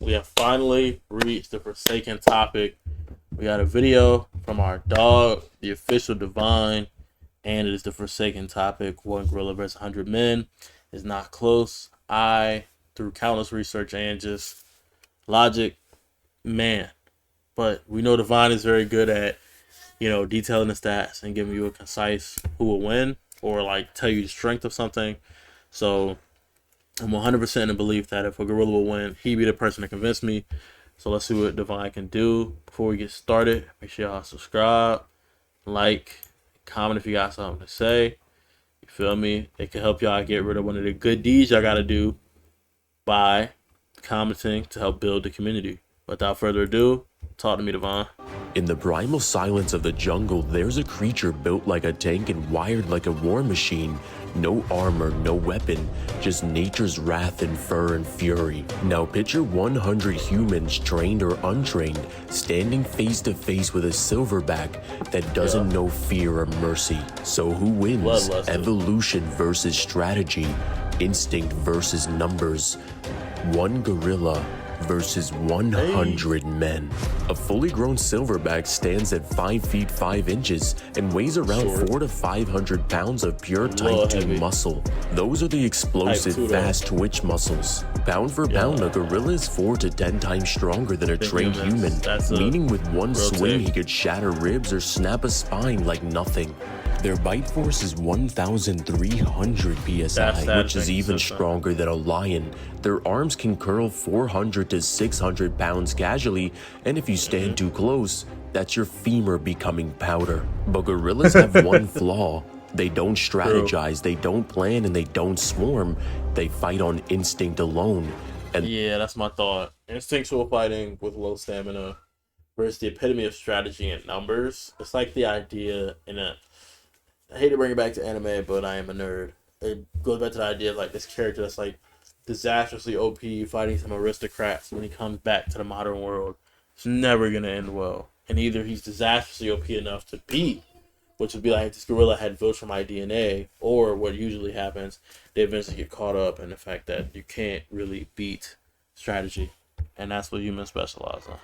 We have finally reached the Forsaken topic. We got a video from our dog, the official Divine, and it is the Forsaken topic. One gorilla versus 100 men is not close. Through countless research and just logic, man. But we know Divine is very good at, detailing the stats and giving you a concise who will win or like tell you the strength of something. So I'm 100% in the belief that if a gorilla will win, he'd be the person to convince me. So let's see what Divine can do. Before we get started, make sure y'all subscribe, like, comment if you got something to say. You feel me? It can help y'all get rid of one of the good deeds y'all got to do by commenting to help build the community. Without further ado, talk to me, Divine. In the primal silence of the jungle, there's a creature built like a tank and wired like a war machine. No armor, no weapon, just nature's wrath and fur and fury. Now picture 100 humans, trained or untrained, standing face to face with a silverback that doesn't know fear or mercy. So who wins? Bloodlusted. Evolution versus strategy, instinct versus numbers. One gorilla versus 100 men. A fully grown silverback stands at 5 feet 5 inches and weighs around 400 to 500 pounds of pure type 2 heavy. muscle. Those are the explosive, Type 2 fast twitch muscles. Pound for pound, a gorilla is 4 to 10 times stronger than a trained human, meaning with one swing he could shatter ribs or snap a spine like nothing. Their bite force is 1,300 psi, which is even stronger than a lion. Their arms can curl 400 to 600 pounds casually, and if you stand too close, that's your femur becoming powder. But gorillas have one flaw. They don't strategize, they don't plan, and they don't swarm. They fight on instinct alone. And yeah, that's my thought. Instinctual fighting with low stamina versus the epitome of strategy and numbers. It's like the idea I hate to bring it back to anime, but I am a nerd. It goes back to the idea of like this character that's like disastrously OP fighting some aristocrats. When he comes back to the modern world, it's never gonna end well. And either he's disastrously OP enough to beat, which would be like this gorilla had votes from my DNA, or what usually happens, they eventually get caught up in the fact that you can't really beat strategy, and that's what humans specialize on.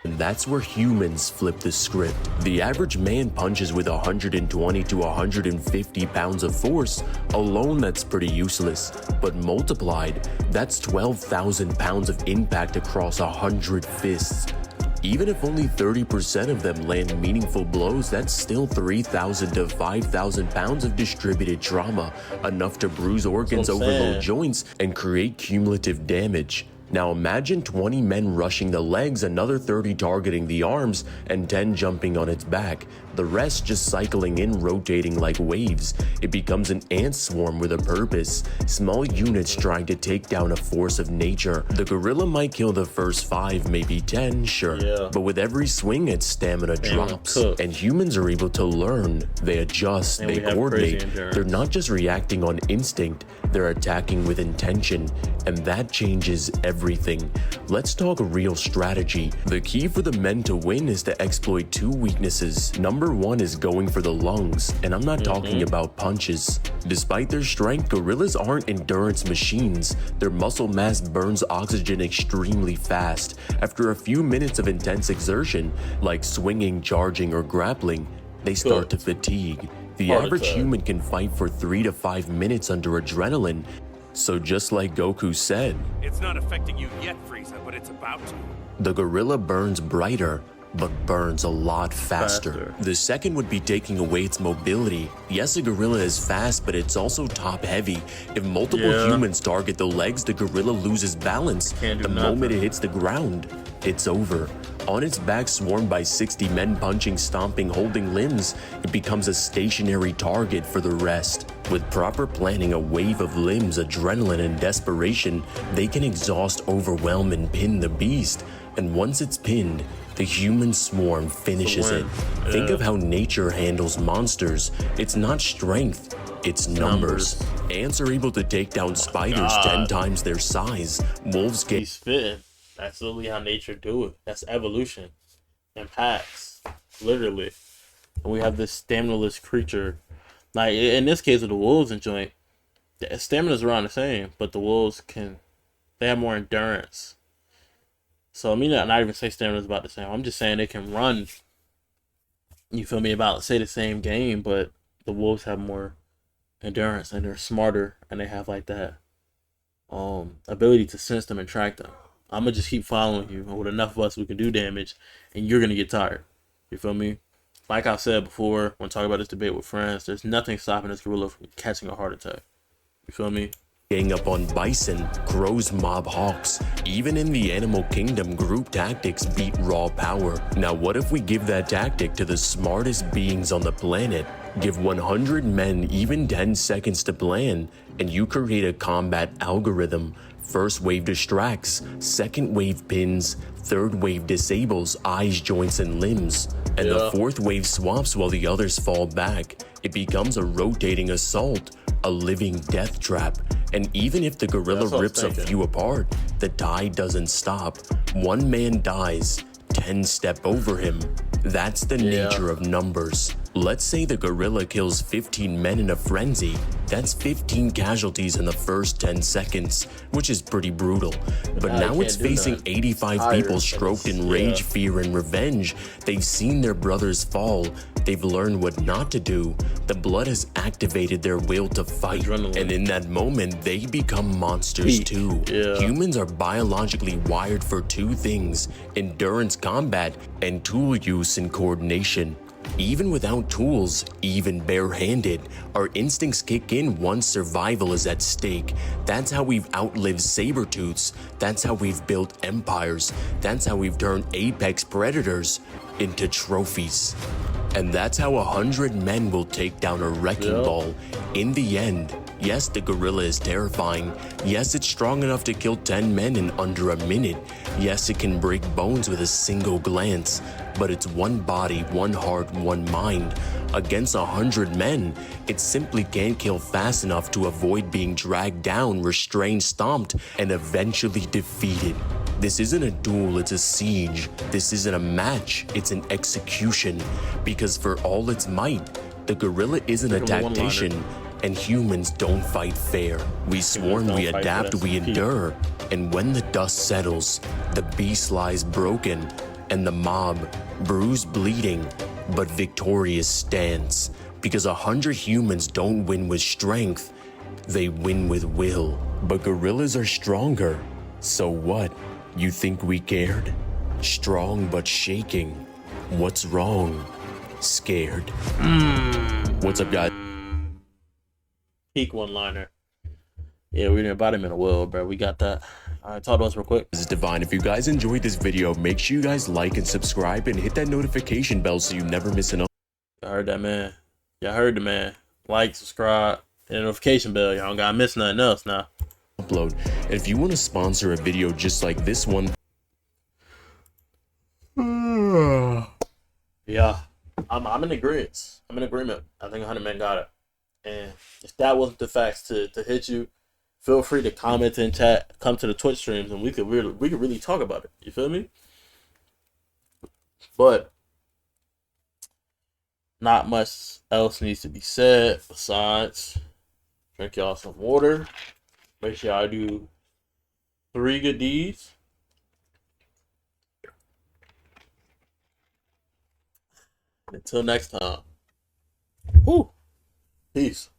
And that's where humans flip the script. The average man punches with 120 to 150 pounds of force. Alone, that's pretty useless. But multiplied, that's 12,000 pounds of impact across 100 fists. Even if only 30% of them land meaningful blows, that's still 3,000 to 5,000 pounds of distributed trauma, enough to bruise organs, overload joints, and create cumulative damage. Now imagine 20 men rushing the legs, another 30 targeting the arms, and 10 jumping on its back. The rest just cycling in, rotating like waves. It becomes an ant swarm with a purpose. Small units trying to take down a force of nature. The gorilla might kill the first 5, maybe 10, sure. But with every swing, its stamina drops. And humans are able to learn. They adjust, they coordinate. They're not just reacting on instinct, they're attacking with intention. And that changes everything. Let's talk real strategy. The key for the men to win is to exploit 2 weaknesses. Number 1 is going for the lungs, and I'm not talking about punches. Despite their strength, gorillas aren't endurance machines. Their muscle mass burns oxygen extremely fast. After a few minutes of intense exertion, like swinging, charging, or grappling, they start to fatigue. The average human can fight for 3 to 5 minutes under adrenaline. So just like Goku said, it's not affecting you yet, Frieza, but it's about to. The gorilla burns brighter, but burns a lot faster. The second would be taking away its mobility. Yes, a gorilla is fast, but it's also top heavy. If multiple humans target the legs, the gorilla loses balance. The moment it hits the ground, it's over. On its back, swarmed by 60 men punching, stomping, holding limbs, it becomes a stationary target for the rest. With proper planning, a wave of limbs, adrenaline, and desperation, they can exhaust, overwhelm, and pin the beast. And once it's pinned, the human swarm finishes it. Think of how nature handles monsters. It's not strength, it's numbers. Ants are able to take down spiders 10 times their size. Wolves get... He's fitting. That's literally how nature do it. That's evolution. And packs. Literally. And we have this stamina-less creature. Like, in this case of the wolves and joint, the stamina's around the same, but the wolves they have more endurance. So I mean, not even say stamina's about the same. I'm just saying they can run. You feel me? About say the same game, but the wolves have more endurance and they're smarter and they have like that ability to sense them and track them. I'm gonna just keep following you, and with enough of us, we can do damage, and you're gonna get tired. You feel me? Like I said before, when talking about this debate with friends, there's nothing stopping this gorilla from catching a heart attack. You feel me? Gang up on bison, crows mob hawks. Even in the animal kingdom, group tactics beat raw power. Now what if we give that tactic to the smartest beings on the planet? Give 100 men even 10 seconds to plan, and you create a combat algorithm. First wave distracts, second wave pins, third wave disables eyes, joints, and limbs, and the fourth wave swaps while the others fall back. It becomes a rotating assault, a living death trap. And even if the gorilla rips a few apart, the tide doesn't stop. One man dies, 10 step over him. That's the nature of numbers. Let's say the gorilla kills 15 men in a frenzy. That's 15 casualties in the first 10 seconds, which is pretty brutal. But now it's facing 85 people stroked in rage, fear, and revenge. They've seen their brothers fall. They've learned what not to do. The blood has activated their will to fight. And in that moment, they become monsters too. Humans are biologically wired for two things: endurance combat and tool use and coordination. Even without tools, even barehanded, our instincts kick in once survival is at stake. That's how we've outlived saber-tooths. That's how we've built empires. That's how we've turned apex predators into trophies. And that's how 100 men will take down a wrecking ball. In the end, yes, the gorilla is terrifying. Yes, it's strong enough to kill 10 men in under a minute. Yes, it can break bones with a single glance. But it's one body, one heart, one mind. Against 100 men, it simply can't kill fast enough to avoid being dragged down, restrained, stomped, and eventually defeated. This isn't a duel, it's a siege. This isn't a match, it's an execution. Because for all its might, the gorilla isn't a tactician, and humans don't fight fair. We swarm, we adapt, we endure. And when the dust settles, the beast lies broken, and the mob, bruised, bleeding, but victorious stands. Because 100 humans don't win with strength, they win with will. But gorillas are stronger. So what? You think we cared? Strong but shaking. What's wrong? Scared. What's up, guys? Peak one-liner. Yeah, we didn't about him in a while, bro. We got that. All right, talk to us real quick. This is Divine. If you guys enjoyed this video, make sure you guys like and subscribe and hit that notification bell so you never miss an upload. Y'all heard that, man. Y'all heard the man. Like, subscribe, and the notification bell. Y'all don't gotta miss nothing else now. And if you want to sponsor a video just like this one, yeah, I'm in agreement. I'm in agreement. I think 100 men got it. And if that wasn't the facts to hit you, feel free to comment in chat, come to the Twitch streams, and we could really talk about it. You feel me? But not much else needs to be said besides drink y'all some water. Make sure y'all do 3 good deeds. Until next time. Woo. Peace.